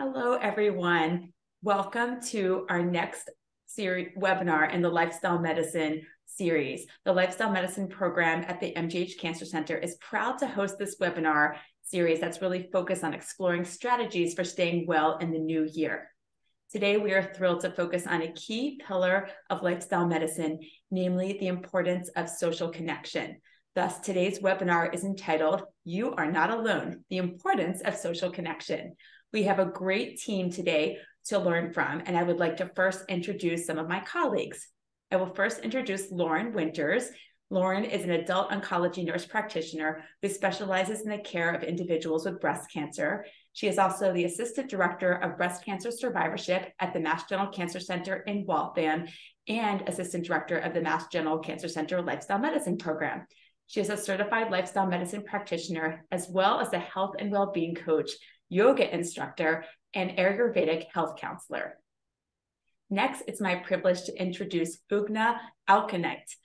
Hello, everyone. Welcome to our next webinar in the Lifestyle Medicine series. The Lifestyle Medicine program at the MGH Cancer Center is proud to host this webinar series that's really focused on exploring strategies for staying well in the new year. Today, we are thrilled to focus on a key pillar of lifestyle medicine, namely the importance of social connection. Thus, today's webinar is entitled, "You Are Not Alone, The Importance of Social Connection." We have a great team today to learn from, and I would like to first introduce some of my colleagues. I will first introduce Loren Winters. Loren is an adult oncology nurse practitioner who specializes in the care of individuals with breast cancer. She is also the Assistant Director of Breast Cancer Survivorship at the Mass General Cancer Center in Waltham and Assistant Director of the Mass General Cancer Center Lifestyle Medicine Program. She is a certified lifestyle medicine practitioner, as well as a health and well-being coach, yoga instructor, and Ayurvedic health counselor. Next, it's my privilege to introduce Ugne Aleknaite.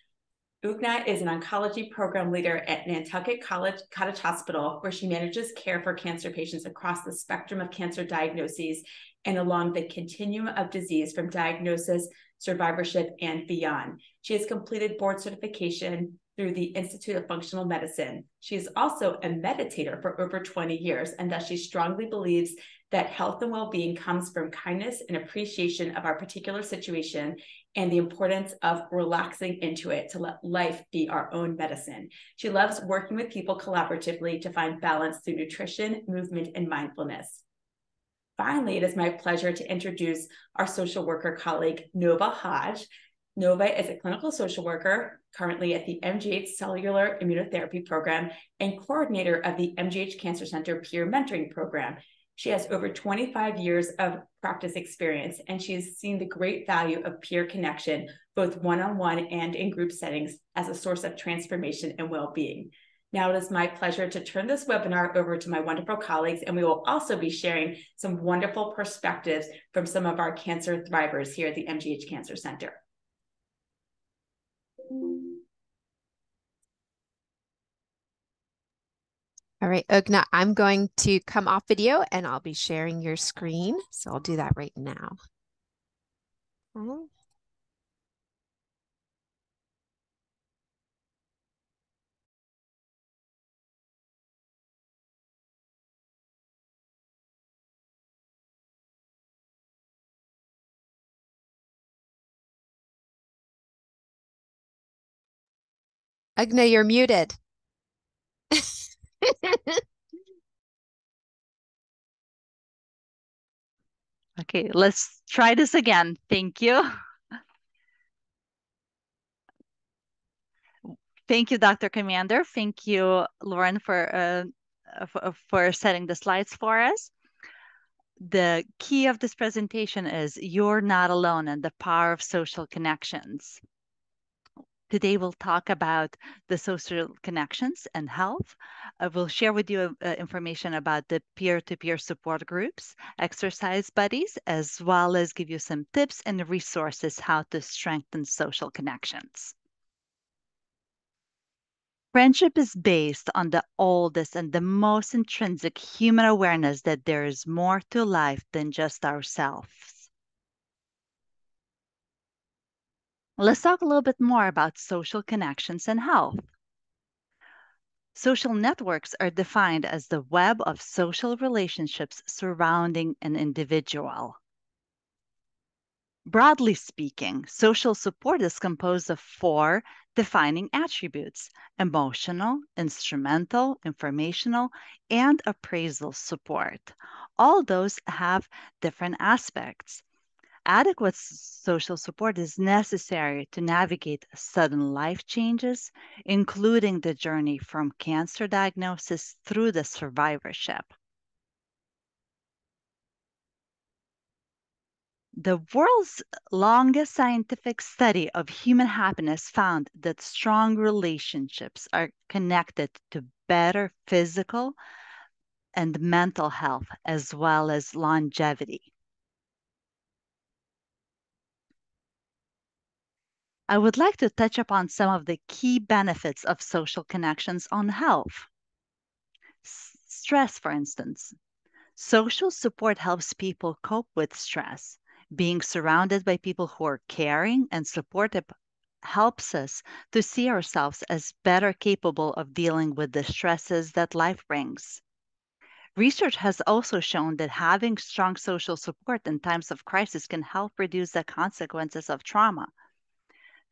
Ugne is an oncology program leader at Nantucket Cottage Hospital, where she manages care for cancer patients across the spectrum of cancer diagnoses and along the continuum of disease from diagnosis, survivorship, and beyond. She has completed board certification through the Institute of Functional Medicine. She is also a meditator for over 20 years, and thus she strongly believes that health and well-being comes from kindness and appreciation of our particular situation and the importance of relaxing into it to let life be our own medicine. She loves working with people collaboratively to find balance through nutrition, movement, and mindfulness. Finally, it is my pleasure to introduce our social worker colleague, Nova Hodge. Nova is a clinical social worker currently at the MGH Cellular Immunotherapy Program and coordinator of the MGH Cancer Center Peer Mentoring Program. She has over 25 years of practice experience, and she has seen the great value of peer connection, both one-on-one and in group settings, as a source of transformation and well-being. Now it is my pleasure to turn this webinar over to my wonderful colleagues, and we will also be sharing some wonderful perspectives from some of our cancer thrivers here at the MGH Cancer Center. All right, Ugne, I'm going to come off video and I'll be sharing your screen. So I'll do that right now. Ugne, you're muted. Okay, let's try this again. Thank you. Thank you, Dr. Commander. Thank you, Loren, for setting the slides for us. The key of this presentation is you're not alone and the power of social connections. Today, we'll talk about the social connections and health. We'll share with you information about the peer-to-peer support groups, exercise buddies, as well as give you some tips and resources how to strengthen social connections. Friendship is based on the oldest and the most intrinsic human awareness that there is more to life than just ourselves. Let's talk a little bit more about social connections and health. Social networks are defined as the web of social relationships surrounding an individual. Broadly speaking, social support is composed of 4 defining attributes: emotional, instrumental, informational, and appraisal support. All those have different aspects. Adequate social support is necessary to navigate sudden life changes, including the journey from cancer diagnosis through the survivorship. The world's longest scientific study of human happiness found that strong relationships are connected to better physical and mental health, as well as longevity. I would like to touch upon some of the key benefits of social connections on health. Stress, for instance. Social support helps people cope with stress. Being surrounded by people who are caring and supportive helps us to see ourselves as better capable of dealing with the stresses that life brings. Research has also shown that having strong social support in times of crisis can help reduce the consequences of trauma.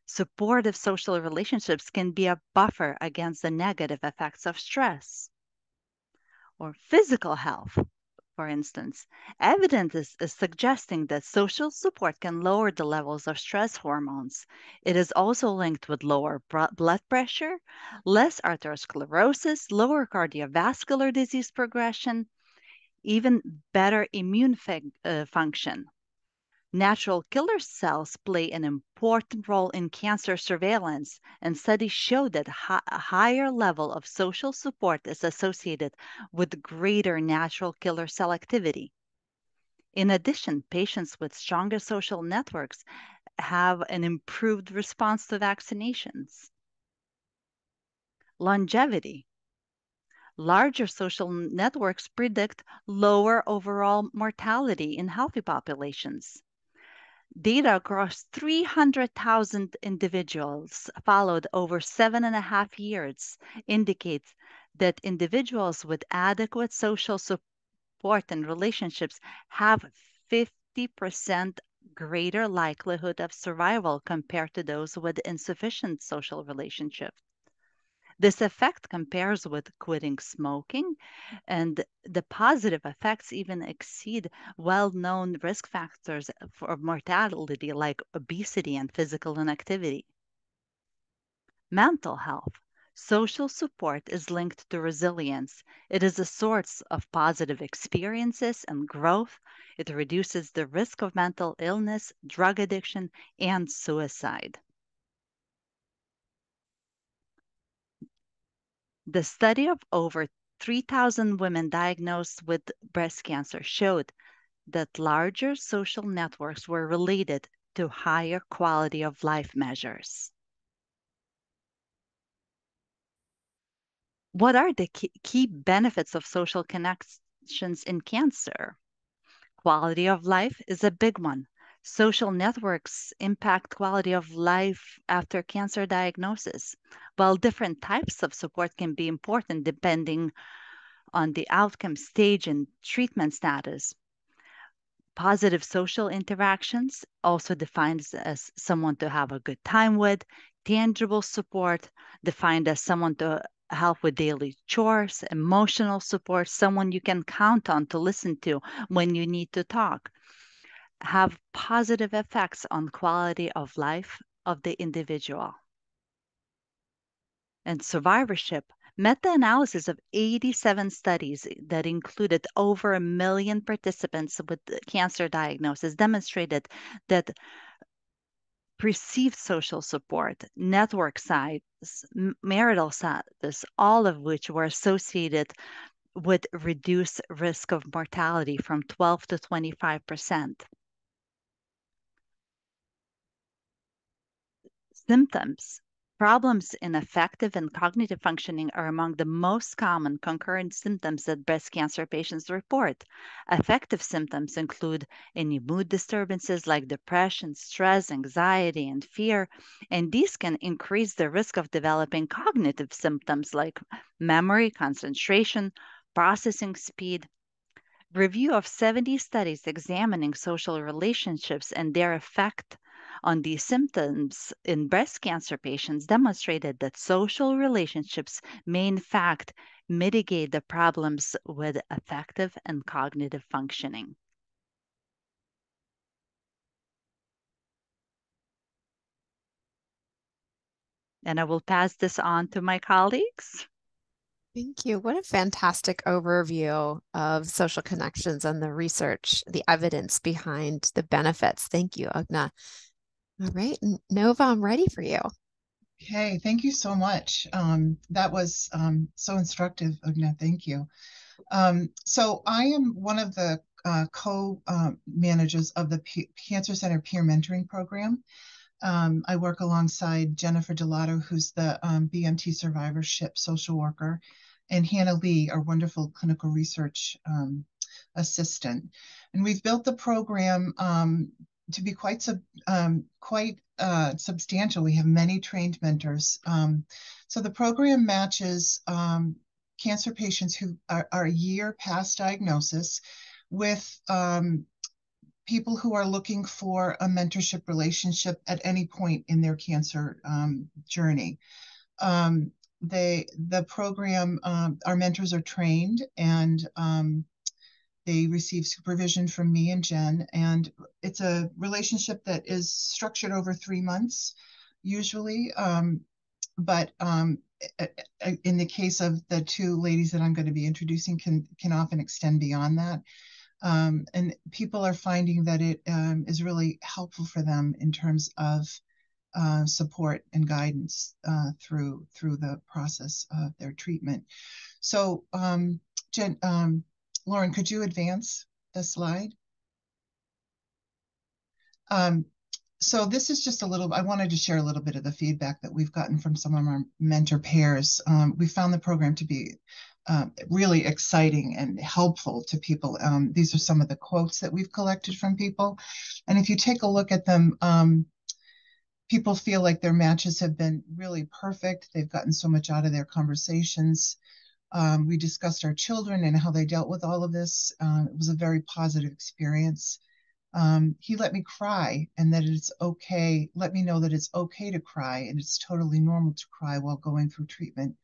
Supportive social relationships can be a buffer against the negative effects of stress. Or physical health, for instance. Evidence is suggesting that social support can lower the levels of stress hormones. It is also linked with lower blood pressure, less atherosclerosis, lower cardiovascular disease progression, even better immune function. Natural killer cells play an important role in cancer surveillance, and studies show that a higher level of social support is associated with greater natural killer cell activity. In addition, patients with stronger social networks have an improved response to vaccinations. Longevity. Larger social networks predict lower overall mortality in healthy populations. Data across 300,000 individuals followed over 7.5 years indicates that individuals with adequate social support and relationships have 50% greater likelihood of survival compared to those with insufficient social relationships. This effect compares with quitting smoking, and the positive effects even exceed well-known risk factors for mortality like obesity and physical inactivity. Mental health. Social support is linked to resilience. It is a source of positive experiences and growth. It reduces the risk of mental illness, drug addiction, and suicide. The study of over 3,000 women diagnosed with breast cancer showed that larger social networks were related to higher quality of life measures. What are the key benefits of social connections in cancer? Quality of life is a big one. Social networks impact quality of life after cancer diagnosis. While different types of support can be important depending on the outcome stage and treatment status. Positive social interactions, also defined as someone to have a good time with. Tangible support, defined as someone to help with daily chores. Emotional support, someone you can count on to listen to when you need to talk, have positive effects on quality of life of the individual. And survivorship. Meta-analysis of 87 studies that included over 1 million participants with cancer diagnosis demonstrated that perceived social support, network size, marital status, all of which were associated with reduced risk of mortality from 12 to 25%. Symptoms. Problems in affective and cognitive functioning are among the most common concurrent symptoms that breast cancer patients report. Affective symptoms include any mood disturbances like depression, stress, anxiety, and fear, and these can increase the risk of developing cognitive symptoms like memory, concentration, processing speed. Review of 70 studies examining social relationships and their effect on these symptoms in breast cancer patients demonstrated that social relationships may in fact mitigate the problems with affective and cognitive functioning. And I will pass this on to my colleagues. Thank you. What a fantastic overview of social connections and the research, the evidence behind the benefits. Thank you, Ugne. All right, Nova, I'm ready for you. Okay, thank you so much. That was so instructive, Ugne. Thank you. So I am one of the co-managers of the Cancer Center Peer Mentoring Program. I work alongside Jennifer Delato, who's the BMT survivorship social worker, and Hannah Lee, our wonderful clinical research assistant. And we've built the program to be quite substantial. We have many trained mentors. So the program matches cancer patients who are a year past diagnosis with people who are looking for a mentorship relationship at any point in their cancer journey. The program, our mentors are trained, and they receive supervision from me and Jen, and it's a relationship that is structured over 3 months, usually. But in the case of the 2 ladies that I'm going to be introducing, can often extend beyond that. And people are finding that it is really helpful for them in terms of support and guidance through the process of their treatment. So, Jen, Loren, could you advance the slide? So this is just a little, I wanted to share a little bit of the feedback that we've gotten from some of our mentor pairs. We found the program to be really exciting and helpful to people. These are some of the quotes that we've collected from people. And if you take a look at them, people feel like their matches have been really perfect. They've gotten so much out of their conversations. We discussed our children and how they dealt with all of this. It was a very positive experience. He let me cry, and that it's okay, let me know that it's okay to cry, and it's totally normal to cry while going through treatment.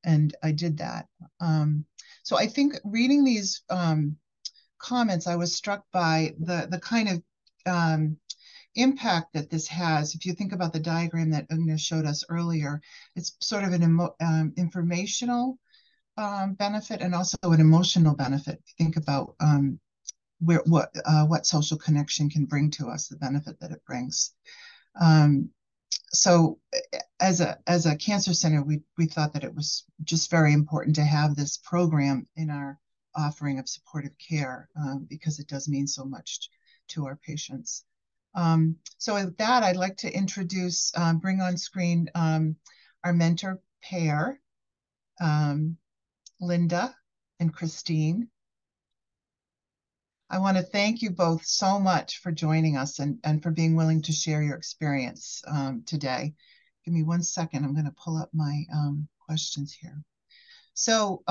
And I did that. So I think reading these comments, I was struck by the kind of impact that this has. If you think about the diagram that Ugne showed us earlier, it's sort of an informational benefit and also an emotional benefit. Think about what social connection can bring to us, the benefit that it brings. So as a cancer center, we thought that it was just very important to have this program in our offering of supportive care because it does mean so much to our patients. So with that, I'd like to introduce, bring on screen our mentor pair, Linda and Christine. I want to thank you both so much for joining us and for being willing to share your experience today. Give me 1 second. I'm going to pull up my questions here. So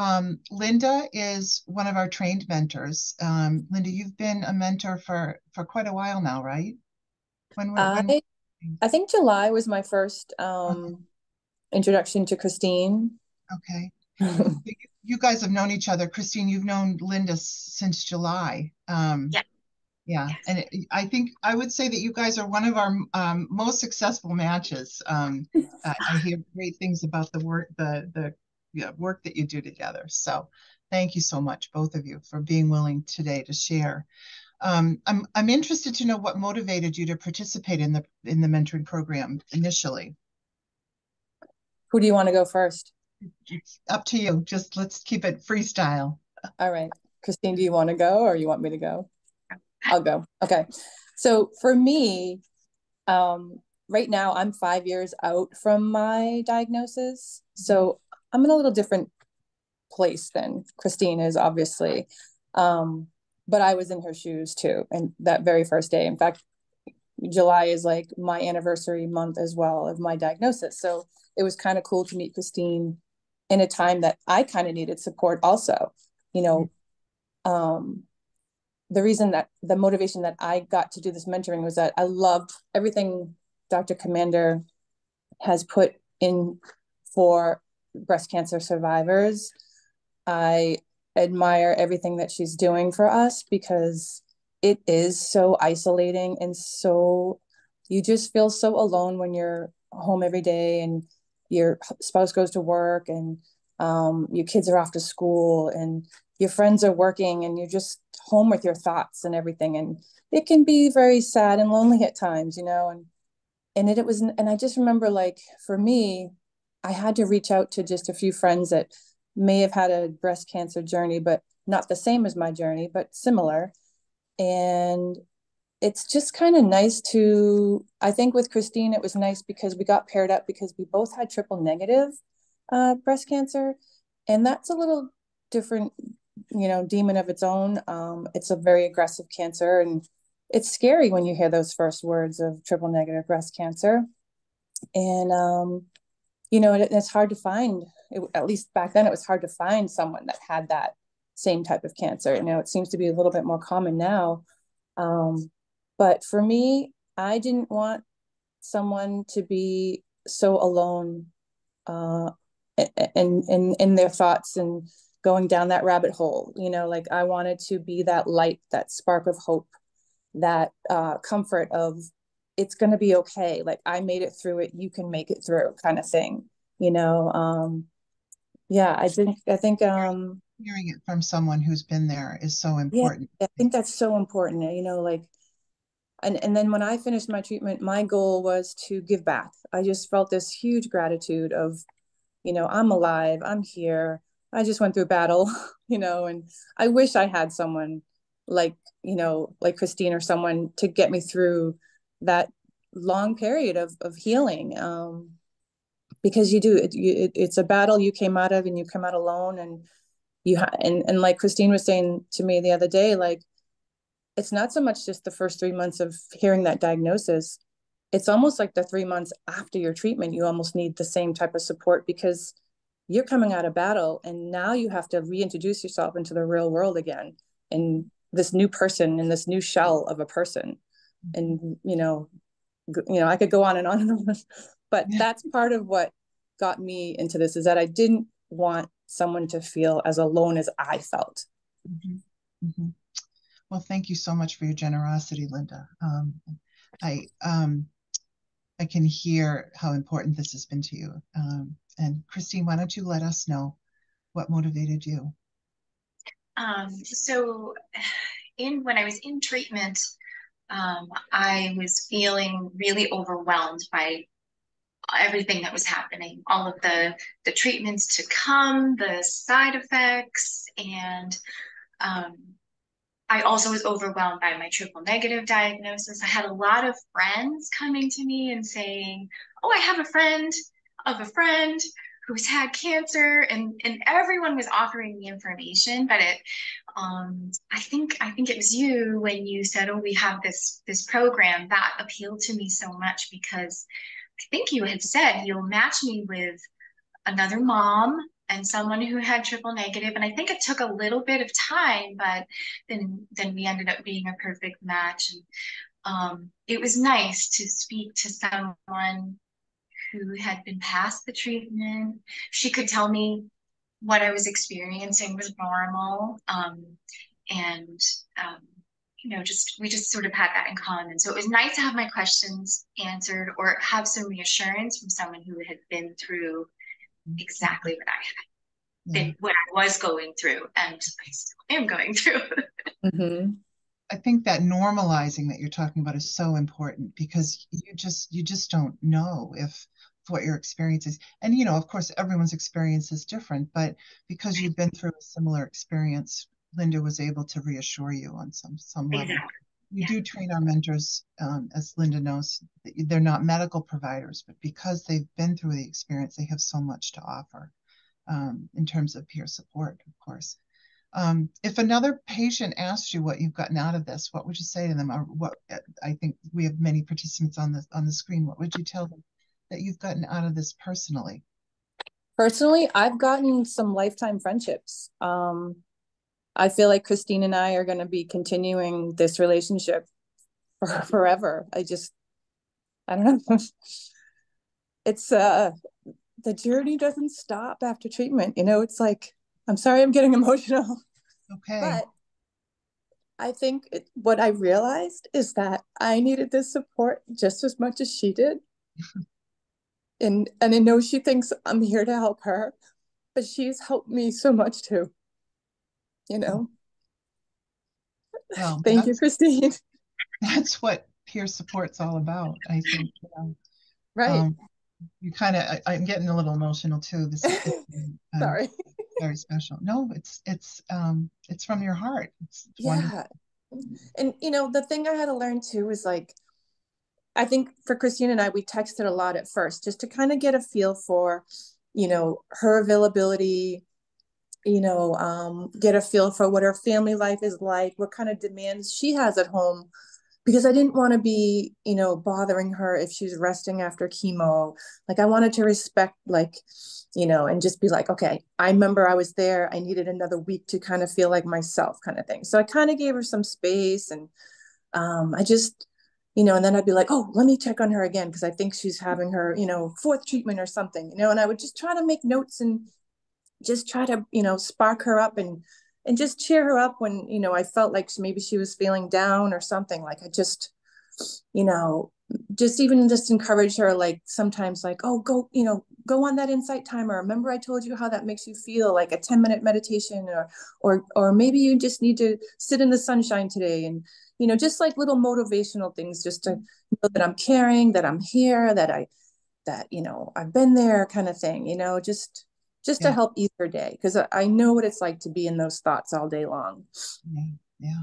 Linda is one of our trained mentors. Linda, you've been a mentor for quite a while now, right? I think July was my first introduction to Christine. Okay. You guys have known each other. Christine, you've known Linda since July. Yeah. Yes. And I think I would say that you guys are one of our most successful matches. I hear great things about the work, the work that you do together. So thank you so much, both of you, for being willing today to share. I'm interested to know what motivated you to participate in the mentoring program initially. Who do you want to go first? It's up to you. Just let's keep it freestyle. All right. Christine, do you want to go or you want me to go? I'll go. Okay. So for me, right now I'm 5 years out from my diagnosis. So I'm in a little different place than Christine is, obviously. But I was in her shoes too. And that very first day, in fact, July is like my anniversary month as well of my diagnosis. So it was kind of cool to meet Christine in a time that I kind of needed support also. You know, the reason that the motivation that I got to do this mentoring was that I loved everything Dr. Commander has put in for breast cancer survivors. I admire everything that she's doing for us because it is so isolating and so, you just feel so alone when you're home every day and your spouse goes to work and your kids are off to school and your friends are working and you're just home with your thoughts and everything. And it can be very sad and lonely at times, you know, and it was, and I just remember, like, for me, I had to reach out to just a few friends that may have had a breast cancer journey, but not the same as my journey, but similar. And it's just kind of nice to, I think with Christine, it was nice because we got paired up because we both had triple negative breast cancer. And that's a little different demon of its own. It's a very aggressive cancer, and it's scary when you hear those first words of triple negative breast cancer. And it's hard to find. At least back then, it was hard to find someone that had that same type of cancer. It seems to be a little bit more common now. But for me, I didn't want someone to be so alone in their thoughts and going down that rabbit hole. Like, I wanted to be that light, that spark of hope, that comfort of, it's going to be okay. Like, I made it through it, you can make it through, kind of thing. Yeah, I think hearing it from someone who's been there is so important. Yeah, I think that's so important. Like, and then when I finished my treatment, my goal was to give back. I just felt this huge gratitude of, I'm alive, I'm here. I just went through battle, and I wish I had someone like Christine, or someone to get me through that long period of healing. Because it's a battle you came out of, and you come out alone, and and like Christine was saying to me the other day, like, it's not so much just the first 3 months of hearing that diagnosis. It's almost like the 3 months after your treatment, you almost need the same type of support, because you're coming out of battle, and now you have to reintroduce yourself into the real world again, and this new person, in this new shell of a person. And I could go on and on and on, but that's part of what got me into this, is that I didn't want someone to feel as alone as I felt. Mm-hmm. Mm-hmm. Well, thank you so much for your generosity, Linda. I can hear how important this has been to you. And Christine, why don't you let us know what motivated you? So when I was in treatment, I was feeling really overwhelmed by everything that was happening, all of the treatments to come, the side effects, and I also was overwhelmed by my triple negative diagnosis. I had a lot of friends coming to me and saying, oh, I have a friend of a friend who's had cancer, and everyone was offering me information, but I think it was you when you said, oh, we have this program, that appealed to me so much, because I think you had said you'll match me with another mom and someone who had triple negative. And I think it took a little bit of time, but then we ended up being a perfect match. And it was nice to speak to someone who had been past the treatment. She could tell me what I was experiencing was normal. We just sort of had that in common. So it was nice to have my questions answered, or have some reassurance from someone who had been through exactly what I had, what I was going through, and I still am going through. Mm-hmm. I think that normalizing that you're talking about is so important, because you just don't know if what your experience is. And, of course, everyone's experience is different, but because you've been through a similar experience, Linda was able to reassure you on some level. Exactly. We do train our mentors, as Linda knows, they're not medical providers, but because they've been through the experience, they have so much to offer in terms of peer support, of course. If another patient asked you what you've gotten out of this, what would you say to them? Or what, I think we have many participants on the screen. What would you tell them that you've gotten out of this personally? Personally, I've gotten some lifetime friendships. I feel like Christine and I are going to be continuing this relationship for forever. I don't know. It's the journey doesn't stop after treatment. It's like, I'm sorry, I'm getting emotional. Okay. But I think what I realized is that I needed this support just as much as she did. And I know she thinks I'm here to help her, but she's helped me so much too. Well, thank you, Christine. That's what peer support's all about, I think. Right. You kind of, I'm getting a little emotional too. This is sorry. Very special. No, it's from your heart. It's wonderful. And the thing I had to learn too is, like, I think for Christine and I, we texted a lot at first just to kind of get a feel for, her availability, get a feel for what her family life is like, what kind of demands she has at home, because I didn't want to be, bothering her if she's resting after chemo. Like, I wanted to respect, and just be like, okay, I remember I was there. I needed another week to kind of feel like myself, kind of thing. So I kind of gave her some space, and I just, and then I'd be like, oh, let me check on her again, because I think she's having her, fourth treatment or something, and I would just try to make notes and just try to, spark her up and just cheer her up when, I felt like maybe she was feeling down or something. Like, I just, just even just encourage her, like sometimes, like, oh, go on that insight timer. Remember I told you how that makes you feel, like a 10-minute meditation, or maybe you just need to sit in the sunshine today. And, just like little motivational things, just to know that I'm caring, that I'm here, that I've been there, kind of thing, just to help ease her day, because I know what it's like to be in those thoughts all day long. Yeah.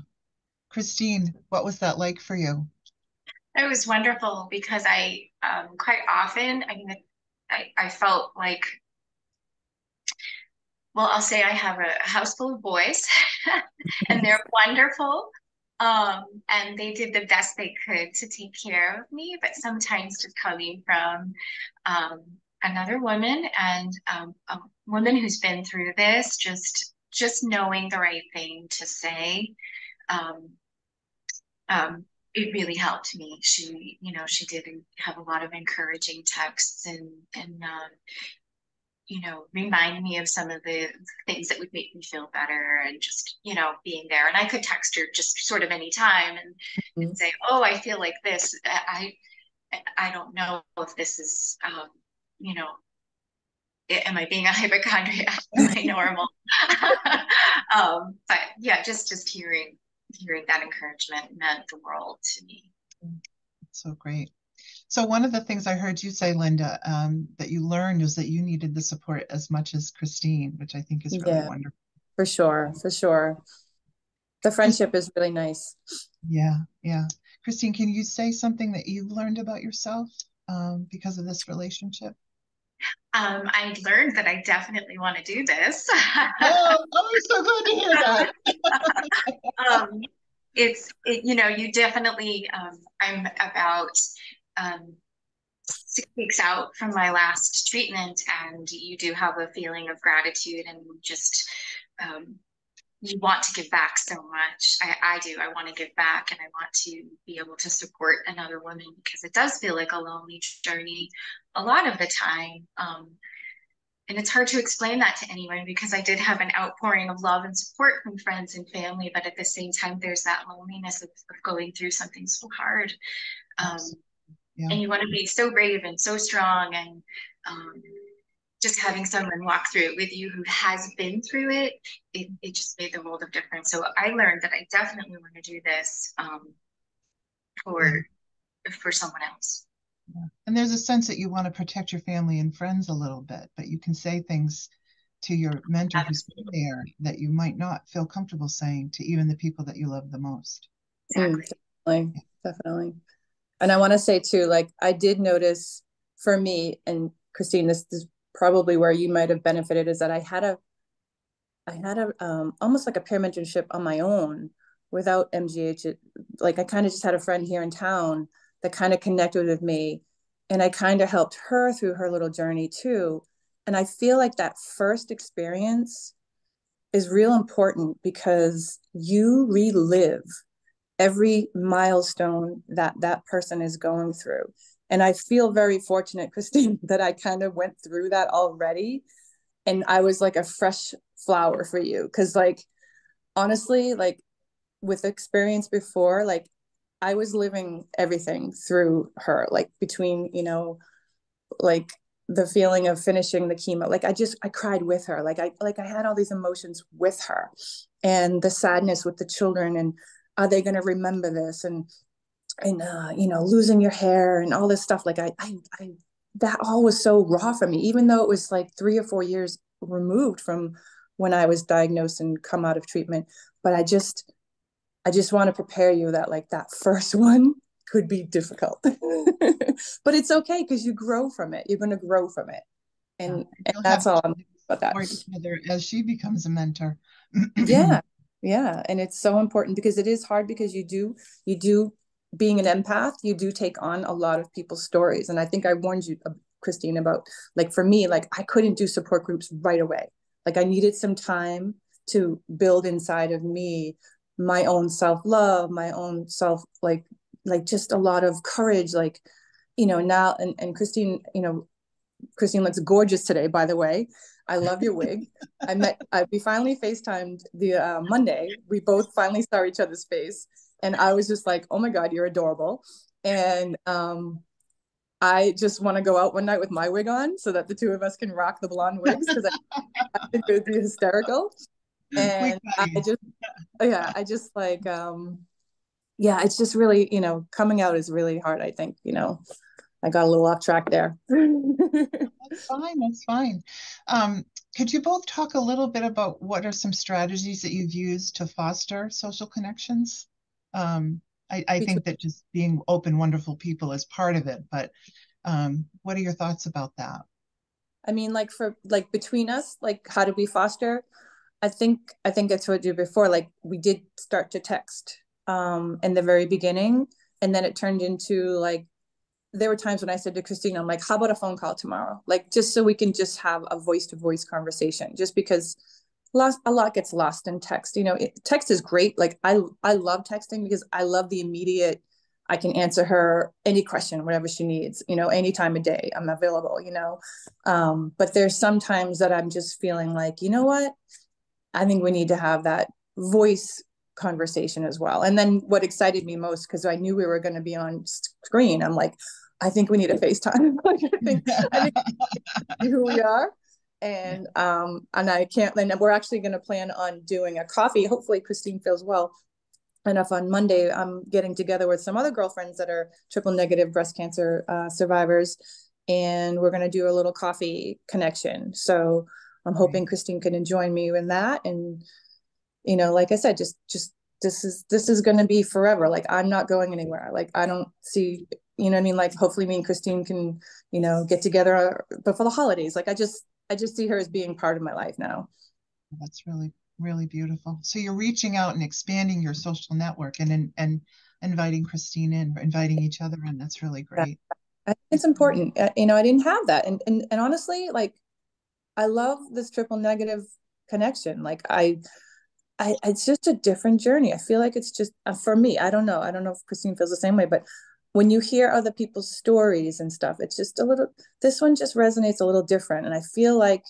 Christine, what was that like for you? It was wonderful, because I quite often, I felt like, well, I'll say I have a house full of boys and they're wonderful. And they did the best they could to take care of me, but sometimes just coming from another woman, and a woman who's been through this, just knowing the right thing to say, it really helped me. She did have a lot of encouraging texts, and remind me of some of the things that would make me feel better, and just, being there. And I could text her just sort of any time and say, oh, I feel like this. I don't know if this is, am I being a hypochondriac? Am I normal? But yeah, just hearing that encouragement meant the world to me. So great. So one of the things I heard you say, Linda, that you learned was that you needed the support as much as Christine, which I think is really wonderful. For sure. The friendship is really nice. Yeah. Christine, can you say something that you've learned about yourself because of this relationship? I learned that I definitely want to do this. Oh, I'm so glad to hear that. You definitely, I'm about 6 weeks out from my last treatment, and you do have a feeling of gratitude, and just you want to give back so much. I do. I want to give back, and I want to be able to support another woman, because it does feel like a lonely journey a lot of the time. And it's hard to explain that to anyone, because I did have an outpouring of love and support from friends and family, but at the same time, there's that loneliness of going through something so hard. And you want to be so brave and so strong, and just having someone walk through it with you who has been through it, it just made the world of difference. So I learned that I definitely want to do this for someone else. Yeah. And there's a sense that you want to protect your family and friends a little bit, but you can say things to your mentor who's been there that you might not feel comfortable saying to even the people that you love the most. Exactly. Definitely. And I want to say too, like, I did notice for me, and Christine, this is probably where you might have benefited, is that I had a almost like a peer mentorship on my own without MGH. Like, I kind of just had a friend here in town that kind of connected with me, and I kind of helped her through her little journey too. And I feel like that first experience is real important, because you relive every milestone that person is going through. And I feel very fortunate, Christine, that I kind of went through that already. And I was like a fresh flower for you. Cause like, honestly, like with experience before, like I was living everything through her, like between, like the feeling of finishing the chemo. Like I cried with her. Like I had all these emotions with her, and the sadness with the children, and are they going to remember this? And losing your hair and all this stuff. Like I that all was so raw for me, even though it was like 3 or 4 years removed from when I was diagnosed and come out of treatment. But I just want to prepare you that like that first one could be difficult, but it's okay, because you grow from it. You're going to grow from it. And that's all I'm about that. Or each other as she becomes a mentor. Yeah. Yeah. And it's so important because it is hard because you do being an empath, you do take on a lot of people's stories. And I think I warned you, Christine, about like, for me, like I couldn't do support groups right away. Like I needed some time to build inside of me my own self-love, my own self, like just a lot of courage. Like, you know, now, and Christine, you know, Christine looks gorgeous today, by the way. I love your wig. We finally FaceTimed the Monday. We both finally saw each other's face. And I was just like, oh my God, you're adorable. And I just want to go out one night with my wig on so that the two of us can rock the blonde wigs because I think it would be hysterical. And I just like, yeah, it's just really, you know, coming out is really hard, I think, you know. I got a little off track there. That's fine. That's fine. Could you both talk a little bit about what are some strategies that you've used to foster social connections? I think that just being open, wonderful people is part of it, but what are your thoughts about that? I mean, like between us, like how did we foster? I think I told you before, like we did start to text in the very beginning, and then it turned into like, there were times when I said to Christine, I'm like, how about a phone call tomorrow? Like, just so we can just have a voice-to-voice conversation, just because a lot gets lost in text. You know, text is great. Like, I love texting because I love the immediate, I can answer her any question, whatever she needs, you know, any time of day, I'm available, you know. But there's sometimes that I'm just feeling like, you know what? I think we need to have that voice conversation as well. And then what excited me most, because I knew we were going to be on screen, I'm like, I think we need a FaceTime. I think who we are. And I can't, and we're actually going to plan on doing a coffee. Hopefully Christine feels well enough on Monday. I'm getting together with some other girlfriends that are triple negative breast cancer survivors. And we're going to do a little coffee connection. So I'm hoping Christine can join me in that. And, you know, like I said, just this is going to be forever. Like, I'm not going anywhere. Like, I don't see, you know what I mean? Like, hopefully me and Christine can, you know, get together before the holidays. Like, I just see her as being part of my life now. That's really, really beautiful. So you're reaching out and expanding your social network and inviting Christine in, inviting each other in. That's really great. I think it's important. You know, I didn't have that. And honestly, like, I love this triple negative connection. Like, it's just a different journey. I feel like it's just for me. I don't know if Christine feels the same way, but when you hear other people's stories and stuff, it's just this one just resonates a little different. And I feel like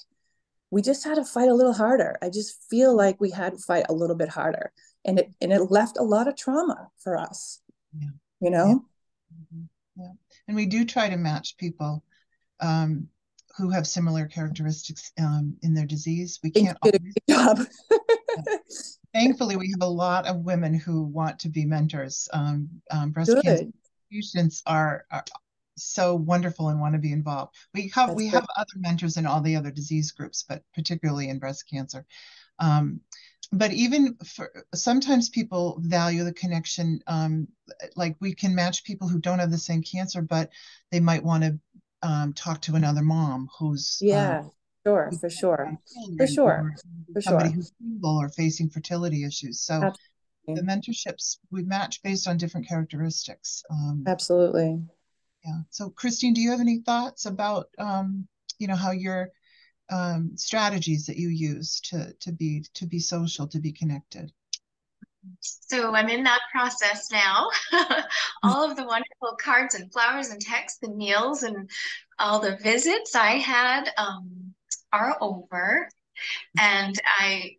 we just had to fight a little harder. I just feel like we had to fight a little bit harder, and it left a lot of trauma for us. Yeah. You know? Yeah. And we do try to match people who have similar characteristics in their disease. We can't always. Good job. Thankfully, we have a lot of women who want to be mentors. Breast cancer patients are so wonderful and want to be involved. We have other mentors in all the other disease groups, but particularly in breast cancer. But even sometimes people value the connection. Like, we can match people who don't have the same cancer, but they might want to talk to another mom who's for sure. Somebody who's single or facing fertility issues. So absolutely. the mentorships, we match based on different characteristics. Absolutely. Yeah. So Christine, do you have any thoughts about you know, how your strategies that you use to be social, to be connected? So I'm in that process now. All of the wonderful cards and flowers and texts and meals and all the visits I had are over. And I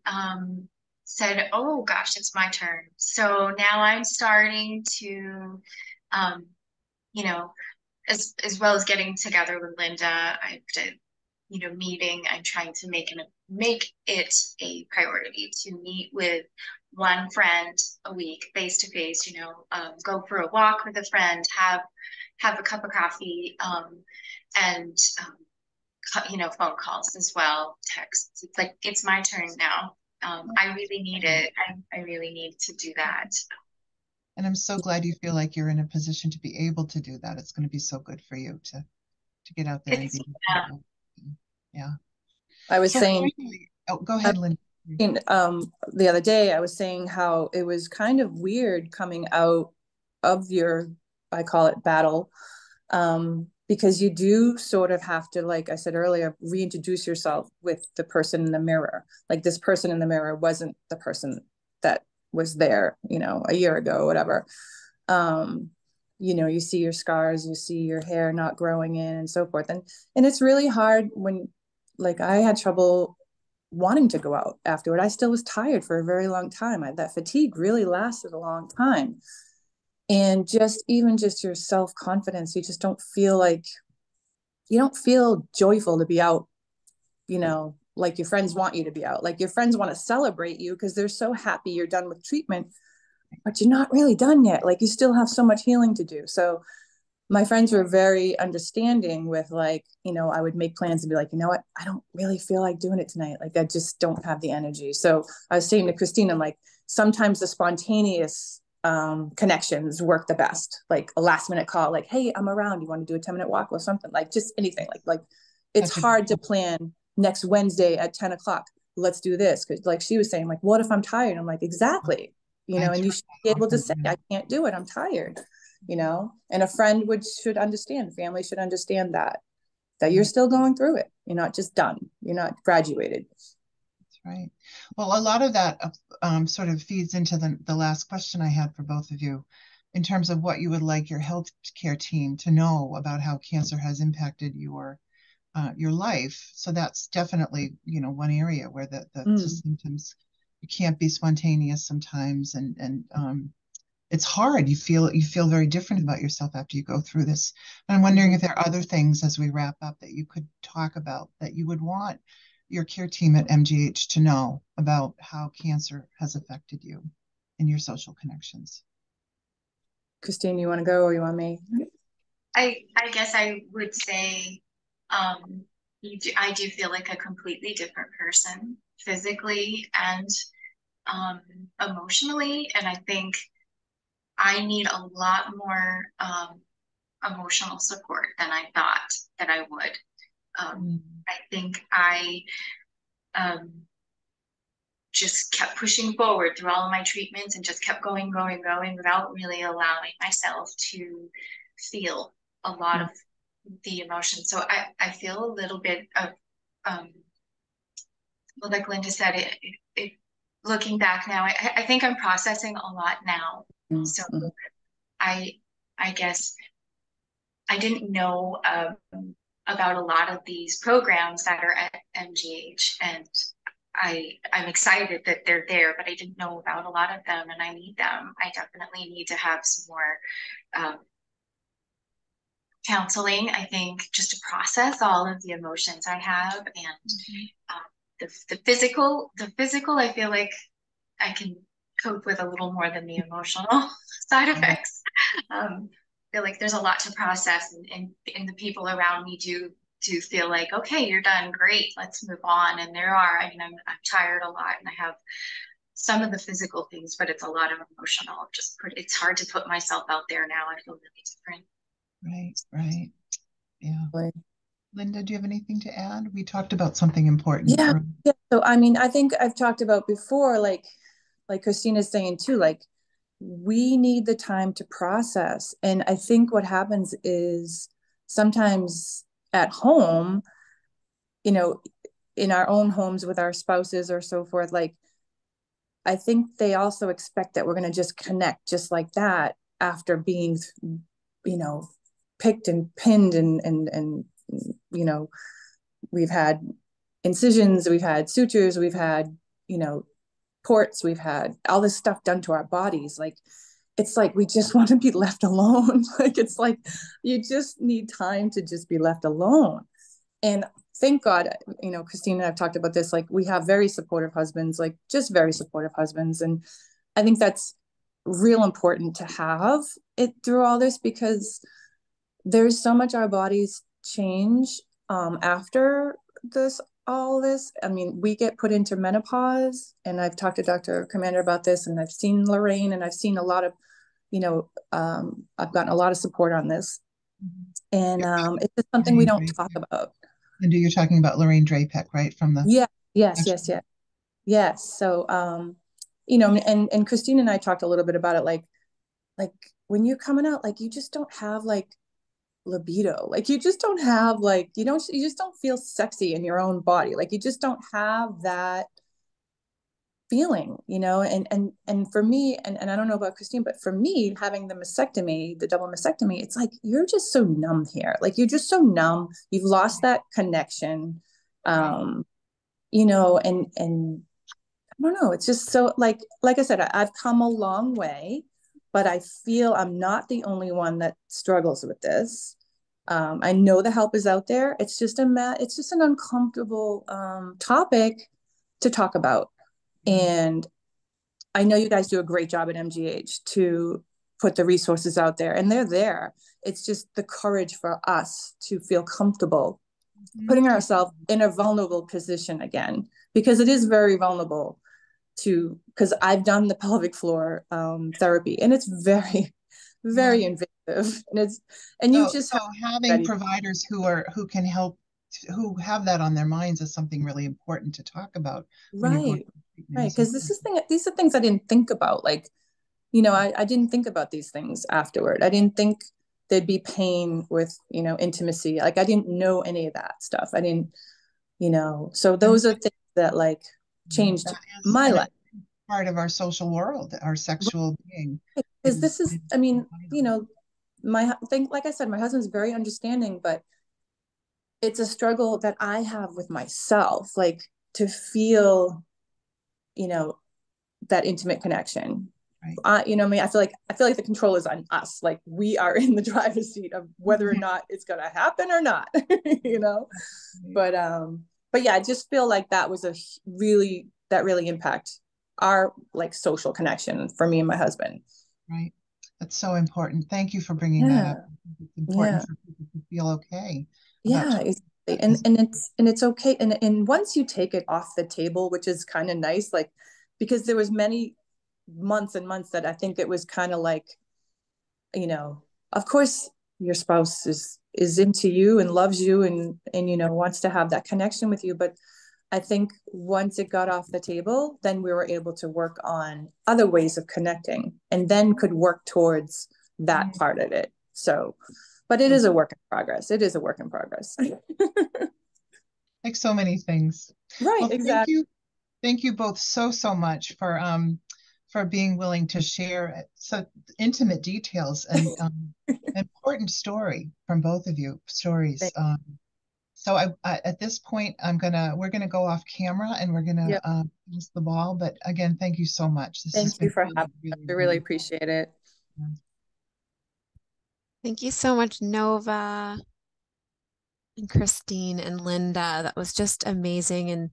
said, oh gosh, it's my turn. So now I'm starting to, you know, as well as getting together with Linda, I did, you know, meeting. I'm trying to make it a priority to meet with one friend a week, face to face. You know, go for a walk with a friend, have a cup of coffee, and you know, phone calls as well, texts. It's like, it's my turn now. I really need it. I really need to do that. And I'm so glad you feel like you're in a position to be able to do that. It's going to be so good for you to get out there and be. Yeah. I was saying, finally, go ahead, Linda. The other day, I was saying how it was kind of weird coming out of your, I call it battle, because you do sort of have to, like I said earlier, reintroduce yourself with the person in the mirror. Like this person in the mirror wasn't the person that was there, a year ago, whatever. You see your scars, you see your hair not growing in and so forth. And it's really hard when, like, I had trouble wanting to go out afterward. I still was tired for a very long time. That fatigue really lasted a long time. And even just your self-confidence, you just don't feel joyful to be out, like your friends want you to be out. Like your friends want to celebrate you because they're so happy you're done with treatment, but you're not really done yet. Like you still have so much healing to do. So my friends were very understanding with, like, I would make plans and be like, you know what, I don't really feel like doing it tonight. Like I just don't have the energy. So I was saying to Christine, I'm like, sometimes the spontaneous connections work the best. Like a last minute call, like, hey, I'm around. You want to do a 10-minute walk or something? Like just anything. Like it's hard to plan next Wednesday at 10 o'clock. Let's do this. Cause like she was saying, like, what if I'm tired? I'm like, exactly. And you should be able to say, I can't do it. I'm tired. And a friend should understand, family should understand that you're still going through it. You're not just done. You're not graduated. That's right. Well, a lot of that sort of feeds into the last question I had for both of you in terms of what you would like your healthcare team to know about how cancer has impacted your life. So that's definitely, one area where the symptoms, you can't be spontaneous sometimes. And it's hard. You feel very different about yourself after you go through this. And I'm wondering if there are other things as we wrap up that you could talk about that you would want your care team at MGH to know about how cancer has affected you and your social connections. Christine, you want to go or you want me? I guess I would say I do feel like a completely different person physically and emotionally. And I think I need a lot more emotional support than I thought that I would. I think I just kept pushing forward through all of my treatments and just kept going without really allowing myself to feel a lot of the emotions. So I feel a little bit of, well, like Linda said, looking back now, I think I'm processing a lot now. So I guess I didn't know about a lot of these programs that are at MGH, and I'm excited that they're there, but I didn't know about a lot of them, and I need them. I definitely need to have some more counseling, I think, just to process all of the emotions I have, and the physical, I feel like I can cope with a little more than the emotional side effects. I feel like there's a lot to process, and the people around me do feel like, okay, you're done, great, let's move on. And I mean, I'm tired a lot, and I have some of the physical things, but it's a lot of emotional. It's hard to put myself out there now. I feel really different. Right. Yeah. Linda, do you have anything to add? We talked about something important. Yeah. So, I mean, I think I've talked about before, like Christina's saying too, like we need the time to process. And I think what happens is sometimes at home, in our own homes with our spouses or so forth, like I think they also expect that we're going to just connect just like that after being, picked and pinned and we've had incisions, we've had sutures, we've had, ports, we've had all this stuff done to our bodies. Like, it's like, we just want to be left alone. Like, it's like, you just need time to just be left alone. And thank God, Christine and I've talked about this, like we have very supportive husbands, like just very supportive husbands. And I think that's real important to have it through all this, because there's so much our bodies change after all this. I mean, we get put into menopause, and I've talked to Dr. Commander about this, and I've seen Lorraine, and I've seen a lot of, I've gotten a lot of support on this. And it's just something we don't talk about. Linda, you're talking about Lorraine Drapek, right? From the Yes. So, you know, and Christine and I talked a little bit about it, like when you're coming out, like you just don't have like libido, like you just don't have like you just don't feel sexy in your own body, like you just don't have that feeling, you know. And for me, and I don't know about Christine, but for me, having the mastectomy, the double mastectomy, it's like you're just so numb here, like you're just so numb, you've lost that connection, you know, and I don't know, it's just so like I said, I've come a long way, but I feel I'm not the only one that struggles with this. I know the help is out there. It's just it's just an uncomfortable topic to talk about. And I know you guys do a great job at MGH to put the resources out there, and they're there. It's just the courage for us to feel comfortable putting ourselves in a vulnerable position again, because it is very vulnerable because I've done the pelvic floor therapy, and it's very, very invasive. And you just having providers who can help, who have that on their minds is something really important to talk about. Right. Because these are things I didn't think about. Like, you know, I didn't think about these things afterward. I didn't think there'd be pain with, you know, intimacy. Like I didn't know any of that stuff. I didn't, you know, so those are things that like changed my life. Part of our social world, our sexual being. Because this is, I mean, you know, my thing, like I said, my husband's very understanding, but it's a struggle that I have with myself, like to feel, you know, that intimate connection. You know, I mean, I feel like the control is on us. Like we are in the driver's seat of whether or not it's going to happen or not, you know. But yeah, I just feel like that was really impact our like social connection for me and my husband. Right. That's so important. Thank you for bringing that up. It's important for people to feel okay. And it's okay. And once you take it off the table, which is kind of nice, like, because there was many months and months that I think it was kind of like, you know, of course your spouse is into you and loves you and you know, wants to have that connection with you. But I think once it got off the table, then we were able to work on other ways of connecting and then could work towards that part of it. So, but it is a work in progress. It is a work in progress. Like so many things. Right, well, exactly. Thank you both so much for being willing to share so intimate details and important story from both of you, stories. So at this point, we're gonna go off camera and we're gonna pass the ball. But again, thank you so much. Thank you for having us. I really appreciate it. Thank you so much, Nova and Christine and Linda. That was just amazing and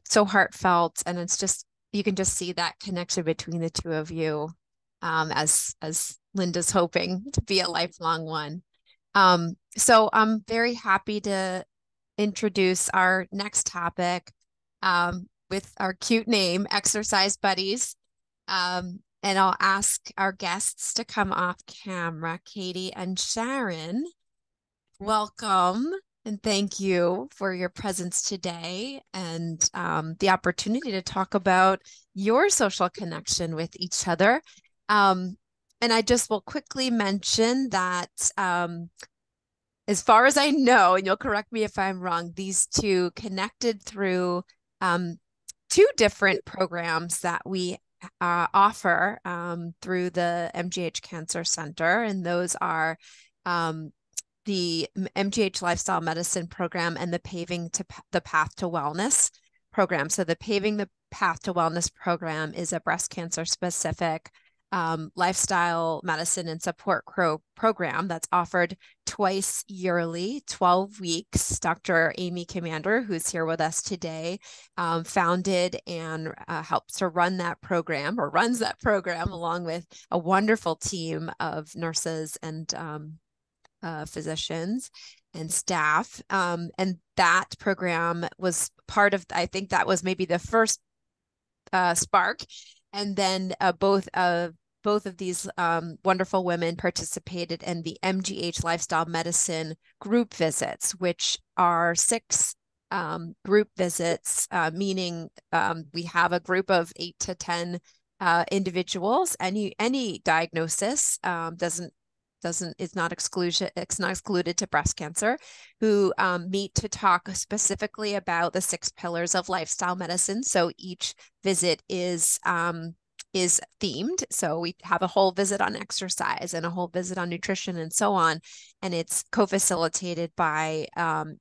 so heartfelt. And it's just, you can just see that connection between the two of you as Linda's hoping to be a lifelong one. So I'm very happy to introduce our next topic with our cute name, Exercise Buddies. And I'll ask our guests to come off camera. Katie and Sharon, welcome and thank you for your presence today and the opportunity to talk about your social connection with each other. And I just will quickly mention that as far as I know, and you'll correct me if I'm wrong, these two connected through two different programs that we offer through the MGH Cancer Center, and those are the MGH Lifestyle Medicine Program and the Paving the Path to Wellness program. So the Paving the Path to Wellness program is a breast cancer specific lifestyle medicine and support program that's offered twice yearly, 12 weeks. Dr. Amy Commander, who's here with us today, founded and helps to run that program, or runs that program, along with a wonderful team of nurses and physicians and staff. And that program was part of, I think that was maybe the first spark. And then both of these wonderful women participated in the MGH Lifestyle Medicine group visits, which are 6 group visits, meaning we have a group of 8 to 10 individuals. Any diagnosis it's not excluded to breast cancer, who meet to talk specifically about the 6 pillars of lifestyle medicine. So each visit is themed. So we have a whole visit on exercise and a whole visit on nutrition and so on. And it's co-facilitated by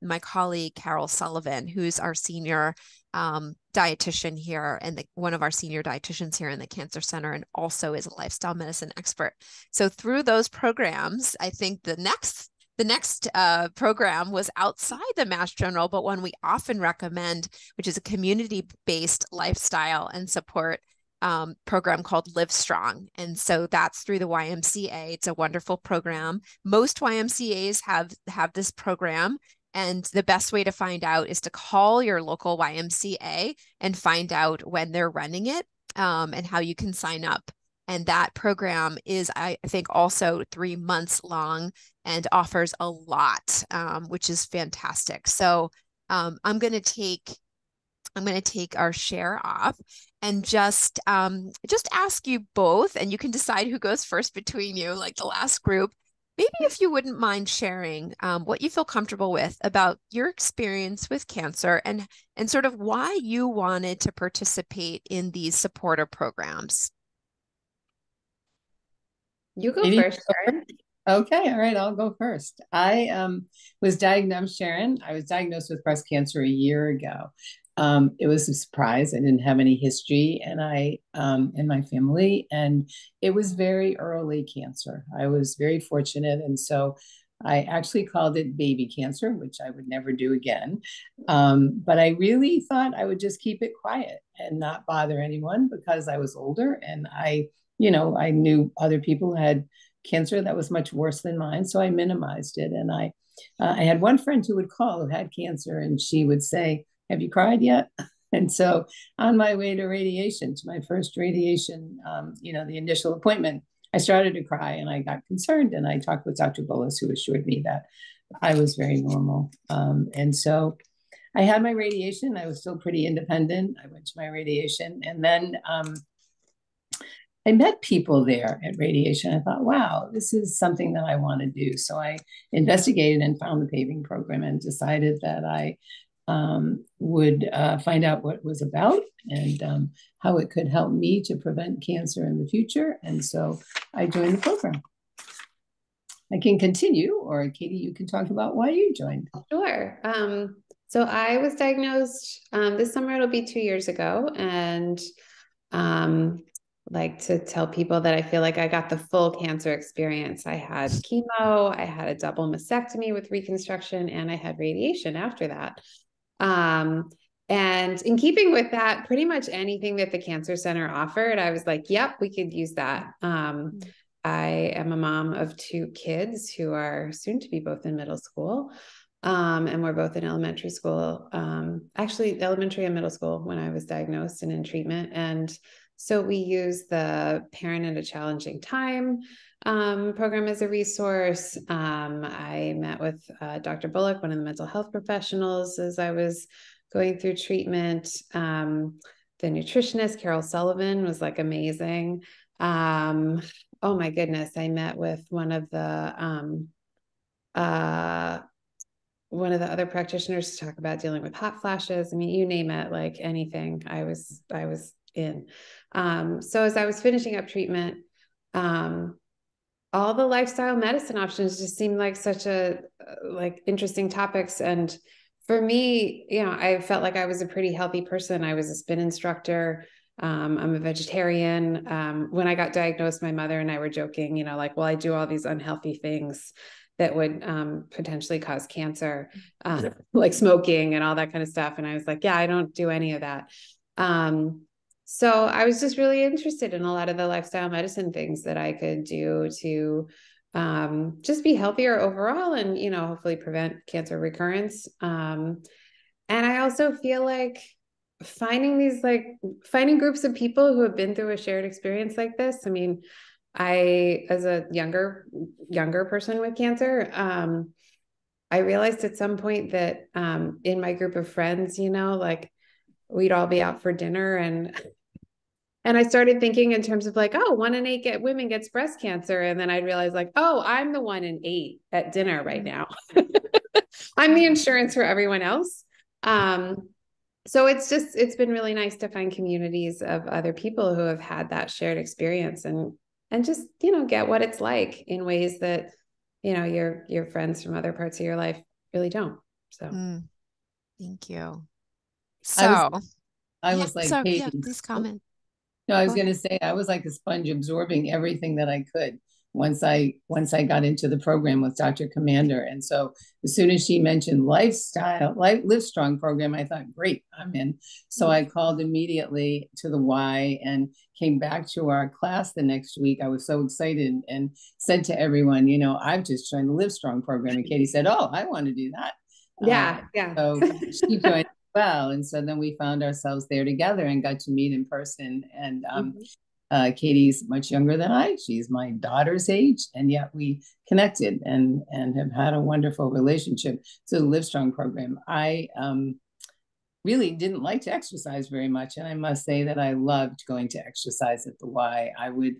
my colleague, Carol Sullivan, who's our senior dietitian here and one of our senior dietitians here in the Cancer Center, and also is a lifestyle medicine expert. So through those programs, I think the next program was outside the Mass General, but one we often recommend, which is a community-based lifestyle and support program called Live Strong. And so that's through the YMCA. It's a wonderful program. Most YMCAs have this program. And the best way to find out is to call your local YMCA and find out when they're running it, and how you can sign up. And that program is, I think, also 3 months long and offers a lot, which is fantastic. So I'm going to take our share off and just ask you both, and you can decide who goes first between you, like the last group. Maybe if you wouldn't mind sharing what you feel comfortable with about your experience with cancer and sort of why you wanted to participate in these supportive programs. You go first, Sharon. Okay, all right, I'll go first. I was diagnosed, Sharon. I was diagnosed with breast cancer a year ago. It was a surprise. I didn't have any history, and in my family, and it was very early cancer. I was very fortunate, and so I actually called it baby cancer, which I would never do again. But I really thought I would just keep it quiet and not bother anyone because I was older, and I knew other people had cancer that was much worse than mine, so I minimized it. And I had one friend who would call who had cancer, and she would say, "Have you cried yet?" And so on my way to radiation, to my first radiation, the initial appointment, I started to cry and I got concerned, and I talked with Dr. Bullis, who assured me that I was very normal. And so I had my radiation. I was still pretty independent. I went to my radiation, and then I met people there at radiation. I thought, wow, this is something that I want to do. So I investigated and found the paving program and decided that I would find out what it was about and how it could help me to prevent cancer in the future. And so I joined the program. I can continue, or Katie, you can talk about why you joined. Sure. So I was diagnosed this summer, it'll be 2 years ago. And like to tell people that I feel like I got the full cancer experience. I had chemo, I had a double mastectomy with reconstruction, and I had radiation after that. And in keeping with that, pretty much anything that the Cancer Center offered, I was like, yep, we could use that. I am a mom of 2 kids who are soon to be both in middle school. And we're both in elementary school, actually elementary and middle school when I was diagnosed and in treatment. And so we use the Parent in a Challenging Time program as a resource. I met with Dr. Bullock, one of the mental health professionals, as I was going through treatment. The nutritionist, Carol Sullivan, was like amazing. Oh my goodness. I met with one of the other practitioners to talk about dealing with hot flashes. I mean, you name it, like anything, I was in. So as I was finishing up treatment, all the lifestyle medicine options just seemed like such a interesting topics. And for me, I felt like I was a pretty healthy person. I was a spin instructor. I'm a vegetarian. When I got diagnosed, my mother and I were joking, well, I do all these unhealthy things that would potentially cause cancer, like smoking and all that kind of stuff. And I was like, yeah, I don't do any of that. So I was just really interested in a lot of the lifestyle medicine things that I could do to just be healthier overall and, hopefully prevent cancer recurrence. And I also feel like finding groups of people who have been through a shared experience like this. I mean, I, as a younger person with cancer, I realized at some point that in my group of friends, you know, like we'd all be out for dinner, and I started thinking in terms of like, oh, 1 in 8 women gets breast cancer. And then I'd realize like, oh, I'm the 1 in 8 at dinner right now. I'm the insurance for everyone else. So it's been really nice to find communities of other people who have had that shared experience, and just, you know, get what it's like in ways that, you know, your friends from other parts of your life really don't. So thank you. So I was like, Katie, please comment. No, I was going to say I was like a sponge absorbing everything that I could once I got into the program with Dr. Commander. And so as soon as she mentioned Live Strong program, I thought, great, I'm in. So I called immediately to the Y and came back to our class the next week. I was so excited and said to everyone, you know, I've just joined the Live Strong program. And Katie said, oh, I want to do that. Yeah. So she joined well. And so then we found ourselves there together and got to meet in person. And Katie's much younger than I. She's my daughter's age. And yet we connected and have had a wonderful relationship. So the Livestrong program, I really didn't like to exercise very much. And I must say that I loved going to exercise at the Y. I would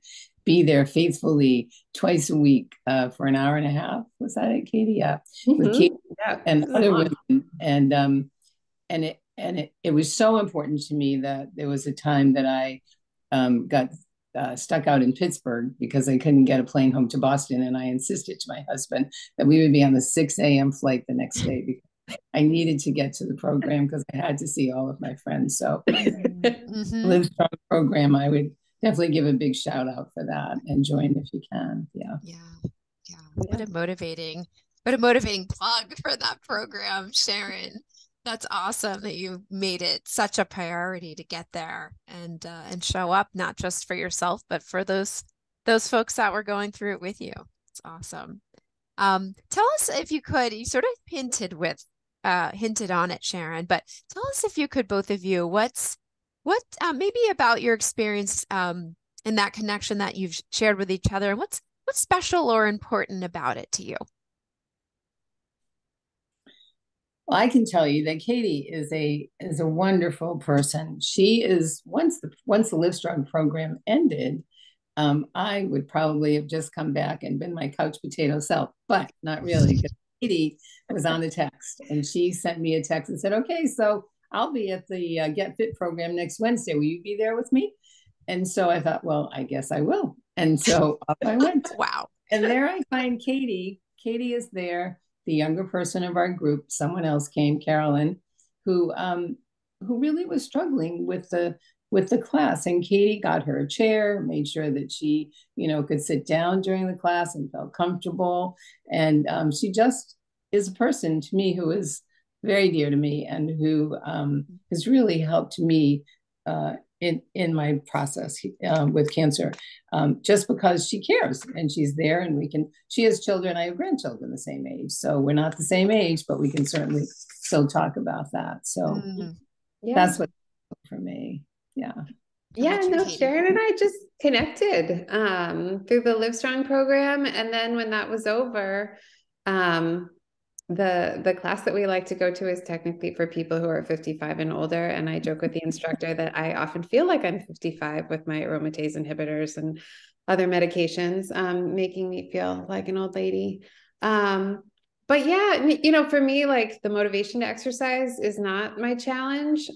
be there faithfully twice a week for an hour and a half. Was that it, Katie? Yeah. With Katie and other women. And it was so important to me that there was a time that I got stuck out in Pittsburgh because I couldn't get a plane home to Boston. And I insisted to my husband that we would be on the 6 a.m. flight the next day because I needed to get to the program because I had to see all of my friends. So Live Strong program, I would definitely give a big shout out for that and join if you can. Yeah. What a motivating plug for that program, Sharon. That's awesome that you made it such a priority to get there and show up, not just for yourself, but for those folks that were going through it with you. It's awesome. Tell us if you could, you sort of hinted on it, Sharon, but tell us if you could, both of you, what maybe about your experience in that connection that you've shared with each other, and what's special or important about it to you? Well, I can tell you that Katie is a wonderful person. She is once the Livestrong program ended, I would probably have just come back and been my couch potato self, but not really, because Katie was on the text and she sent me a text and said, okay, so I'll be at the Get Fit program next Wednesday. Will you be there with me? And so I thought, well, I guess I will. And so up I went. Wow. And there I find Katie. Katie is there, the younger person of our group. Someone else came, Carolyn, who really was struggling with the class. And Katie got her a chair, made sure that she, you know, could sit down during the class and felt comfortable. And she just is a person to me who is very dear to me and who has really helped me in my process with cancer, just because she cares and she's there and she has children, I have grandchildren the same age. So we're not the same age, but we can certainly still talk about that. So that's what for me. Yeah. Yeah, no, Sharon and I just connected through the Livestrong program. And then when that was over, the class that we like to go to is technically for people who are 55 and older. And I joke with the instructor that I often feel like I'm 55 with my aromatase inhibitors and other medications, making me feel like an old lady. But yeah, you know, for me, like the motivation to exercise is not my challenge.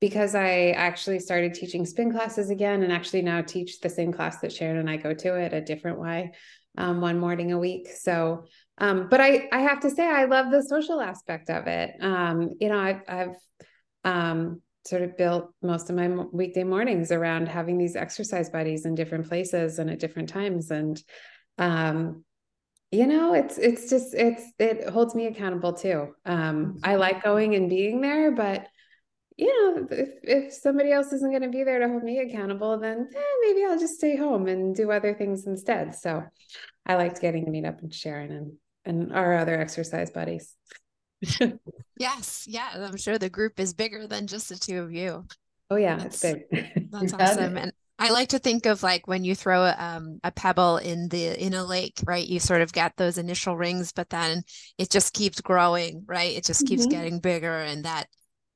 Because I actually started teaching spin classes again, and actually now teach the same class that Sharon and I go to at a different way, one morning a week. So, but I have to say, I love the social aspect of it. You know, I've sort of built most of my weekday mornings around having these exercise buddies in different places and at different times. And, you know, it holds me accountable too. I like going and being there, but you know, if somebody else isn't going to be there to hold me accountable, then maybe I'll just stay home and do other things instead. So I liked getting to meet up with Sharon and our other exercise buddies. Yes. Yeah. I'm sure the group is bigger than just the two of you. Oh yeah, it's big. That's awesome. I like to think of like when you throw a pebble in a lake, right? You sort of get those initial rings, but then it just keeps growing, right? It just keeps getting bigger, and that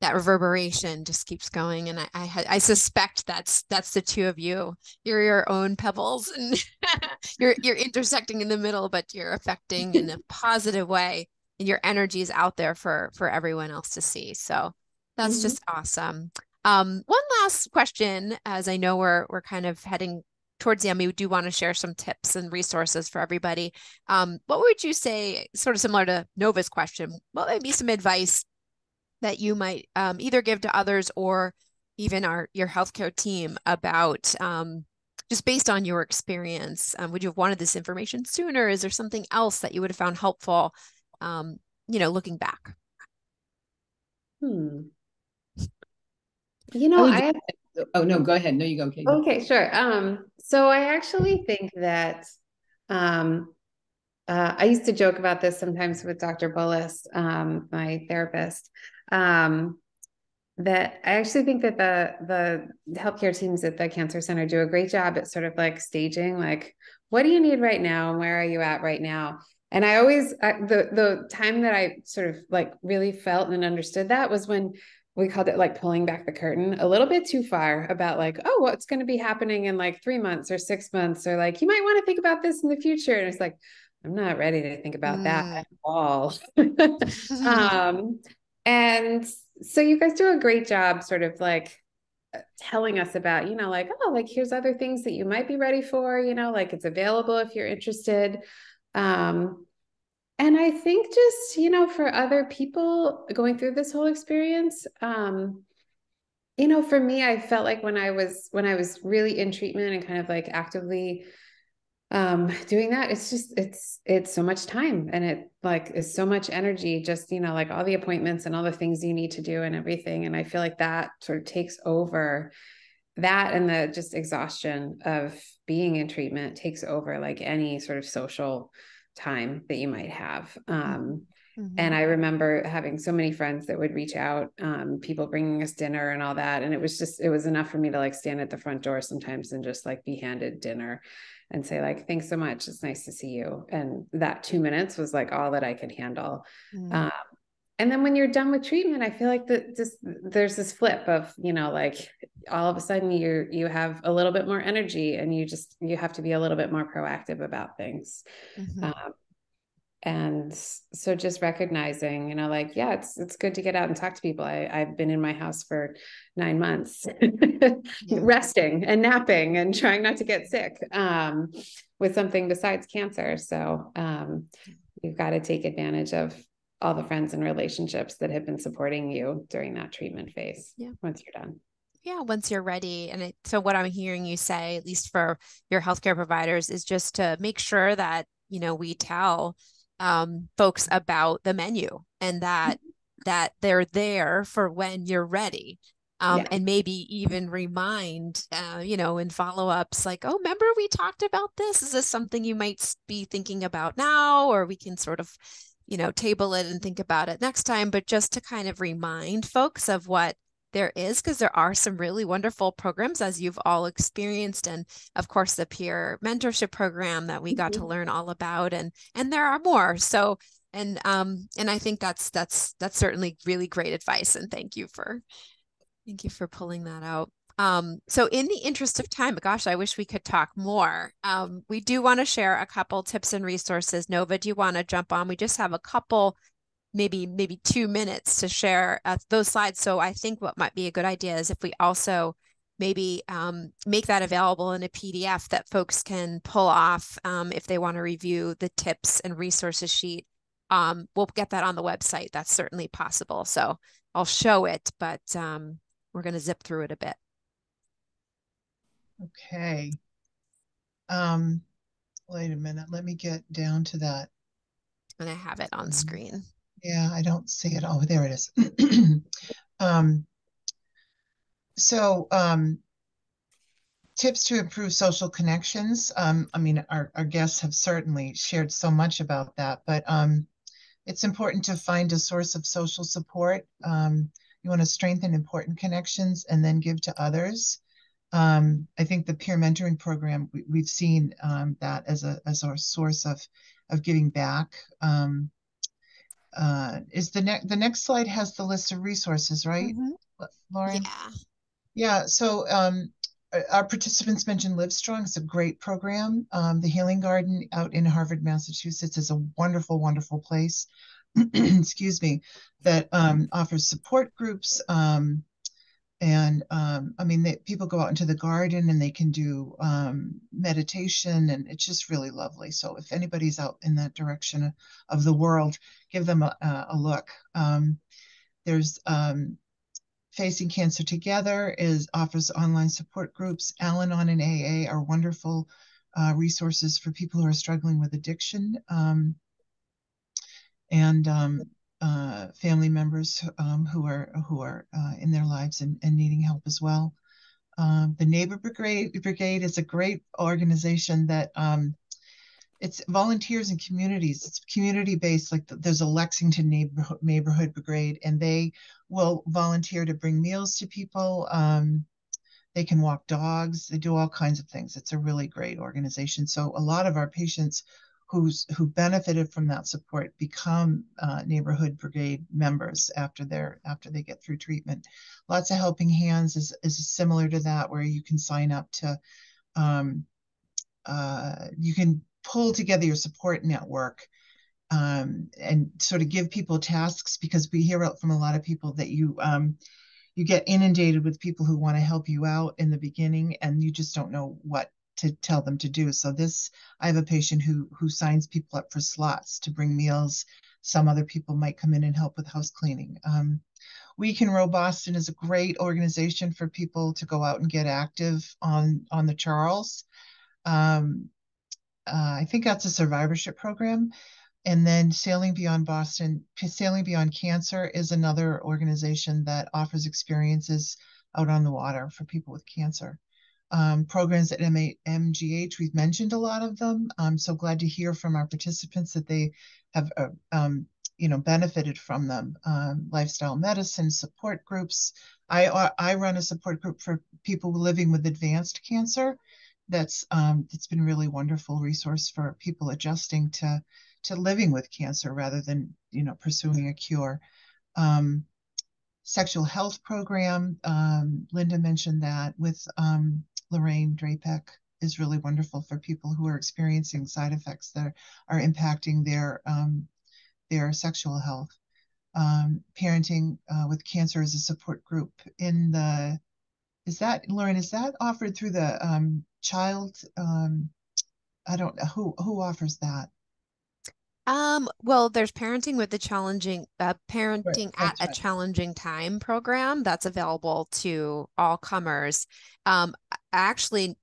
reverberation just keeps going. And I suspect that's the two of you. You're your own pebbles, and you're intersecting in the middle, but you're affecting in a positive way, and your energy is out there for everyone else to see. So that's just awesome. One last question, as I know we're kind of heading towards the end, we do want to share some tips and resources for everybody. What would you say, sort of similar to Nova's question, what would be some advice that you might either give to others or even your healthcare team about just based on your experience? Would you have wanted this information sooner? Is there something else that you would have found helpful, looking back? Oh no, go ahead. No, you go, Katie. Okay, sure. So I actually think that I used to joke about this sometimes with Dr. Bullis, my therapist, that I actually think that the healthcare teams at the Cancer Center do a great job at sort of like staging, like, what do you need right now? And where are you at right now? And I always, the time that I sort of like really felt and understood that was when we called it like pulling back the curtain a little bit too far about like, oh, what's going to be happening in like 3 months or 6 months, or like, you might want to think about this in the future. And it's like, I'm not ready to think about that at all. And so you guys do a great job sort of like telling us about, like, oh, like here's other things that you might be ready for, like it's available if you're interested. And I think just, for other people going through this whole experience, for me, I felt like when I was really in treatment and kind of like actively doing that, it's so much time, and it like is so much energy, just, like all the appointments and all the things you need to do and everything. And I feel like that sort of takes over, that and the just exhaustion of being in treatment takes over like any sort of social time that you might have. And I remember having so many friends that would reach out, people bringing us dinner and all that. And it was enough for me to like stand at the front door sometimes and just like be handed dinner and say like, thanks so much. It's nice to see you. And that 2 minutes was like all that I could handle. And then when you're done with treatment, I feel like there's this flip of, like all of a sudden you have a little bit more energy, and you have to be a little bit more proactive about things. And so just recognizing, like, yeah, it's good to get out and talk to people. I've been in my house for 9 months, resting and napping and trying not to get sick with something besides cancer. So you've got to take advantage of all the friends and relationships that have been supporting you during that treatment phase. Once you're done. Yeah, once you're ready. And so what I'm hearing you say, at least for your healthcare providers, is just to make sure that, we tell folks about the menu, and that they're there for when you're ready. And maybe even remind, in follow-ups, like, oh, remember we talked about this? Is this something you might be thinking about now? Or we can sort of, table it and think about it next time, but just to kind of remind folks of what there is, because there are some really wonderful programs, as you've all experienced, and of course the peer mentorship program that we got to learn all about, and there are more. So, and I think that's certainly really great advice, and thank you for pulling that out. So in the interest of time, gosh, I wish we could talk more. We do want to share a couple tips and resources. Nova, do you want to jump on? We just have a couple, maybe 2 minutes to share those slides. So I think what might be a good idea is if we also maybe make that available in a PDF that folks can pull off if they want to review the tips and resources sheet. We'll get that on the website. That's certainly possible. So I'll show it, but we're going to zip through it a bit. Okay. Wait a minute. Let me get down to that. And I have it on screen. Yeah, I don't see it. Oh, there it is. So tips to improve social connections. I mean, our guests have certainly shared so much about that, but it's important to find a source of social support. You want to strengthen important connections and then give to others. I think the peer mentoring program, we've seen that as a source of giving back. Is the next slide has the list of resources, right, Loren? Yeah. Yeah. So our participants mentioned Livestrong. It's a great program. The Healing Garden out in Harvard, Massachusetts is a wonderful, wonderful place. Excuse me, that offers support groups. And I mean, people go out into the garden and they can do meditation, and it's just really lovely. So if anybody's out in that direction of the world, give them a look. There's Facing Cancer Together offers online support groups. Al-Anon and AA are wonderful resources for people who are struggling with addiction. And family members who are in their lives and needing help as well. The Neighbor Brigade is a great organization that it's volunteers and communities. It's community based. Like there's a Lexington neighborhood brigade, and they will volunteer to bring meals to people. They can walk dogs. They do all kinds of things. It's a really great organization. So a lot of our patients who benefited from that support become neighborhood brigade members after they get through treatment. Lots of Helping Hands is similar to that, where you can sign up to you can pull together your support network and sort of give people tasks, because we hear out from a lot of people that you get inundated with people who want to help you out in the beginning, and you just don't know what to tell them to do. So I have a patient who signs people up for slots to bring meals. Some other people might come in and help with house cleaning. We Can Row Boston is a great organization for people to go out and get active on the Charles. I think that's a survivorship program. And then Sailing Beyond Cancer is another organization that offers experiences out on the water for people with cancer. Programs at MGH, we've mentioned a lot of them. I'm so glad to hear from our participants that they have benefited from them. Lifestyle medicine, support groups. I run a support group for people living with advanced cancer. It's been a really wonderful resource for people adjusting to living with cancer rather than pursuing a cure. Sexual health program, Linda mentioned that with Lorraine Drapek, is really wonderful for people who are experiencing side effects that are impacting their sexual health. Parenting with Cancer is a support group Lauren, is that offered through the child? I don't know who offers that. Well, there's Parenting with the Challenging Parenting at a Challenging Time program that's available to all comers. I actually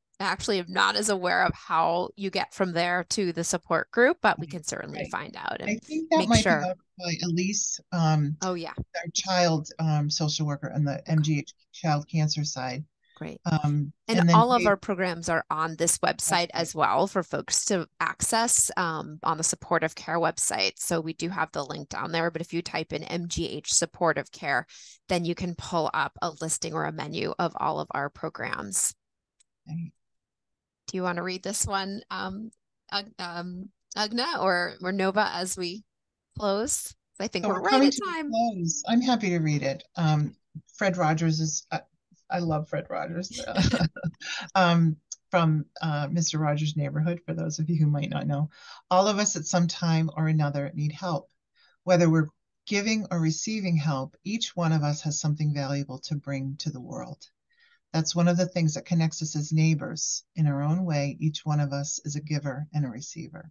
am not as aware of how you get from there to the support group, but we can certainly find out and I think that make might sure. be offered by Elise, oh yeah, our child social worker on the MGH child cancer side. Great. And then all of our programs are on this website as well for folks to access on the Supportive Care website. So we do have the link down there, but if you type in MGH Supportive Care, then you can pull up a listing or a menu of all of our programs. Okay. Do you want to read this one, Ugne or Nova, as we close? I think we're right at time. I'm happy to read it. Fred Rogers is... I love Fred Rogers from Mr. Rogers' Neighborhood, for those of you who might not know. All of us at some time or another need help. Whether we're giving or receiving help, each one of us has something valuable to bring to the world. That's one of the things that connects us as neighbors. In our own way, each one of us is a giver and a receiver.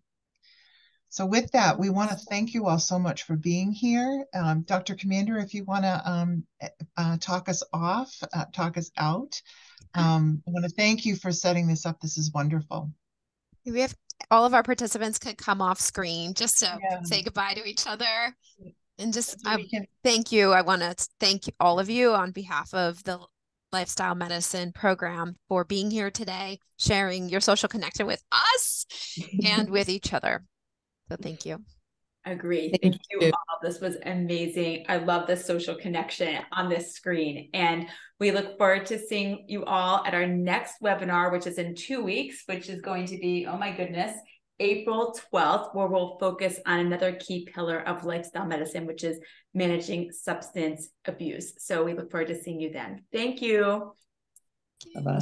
So with that, we want to thank you all so much for being here. Dr. Commander, if you want to talk us out. I want to thank you for setting this up. This is wonderful. We have all of our participants could come off screen just to say goodbye to each other. And just thank you. I want to thank all of you on behalf of the Lifestyle Medicine program for being here today, sharing your social connection with us and with each other. So thank you. Agree. Thank you all. This was amazing. I love the social connection on this screen. And we look forward to seeing you all at our next webinar, which is in 2 weeks, which is going to be, oh my goodness, April 12th, where we'll focus on another key pillar of lifestyle medicine, which is managing substance abuse. So we look forward to seeing you then. Thank you. Bye-bye.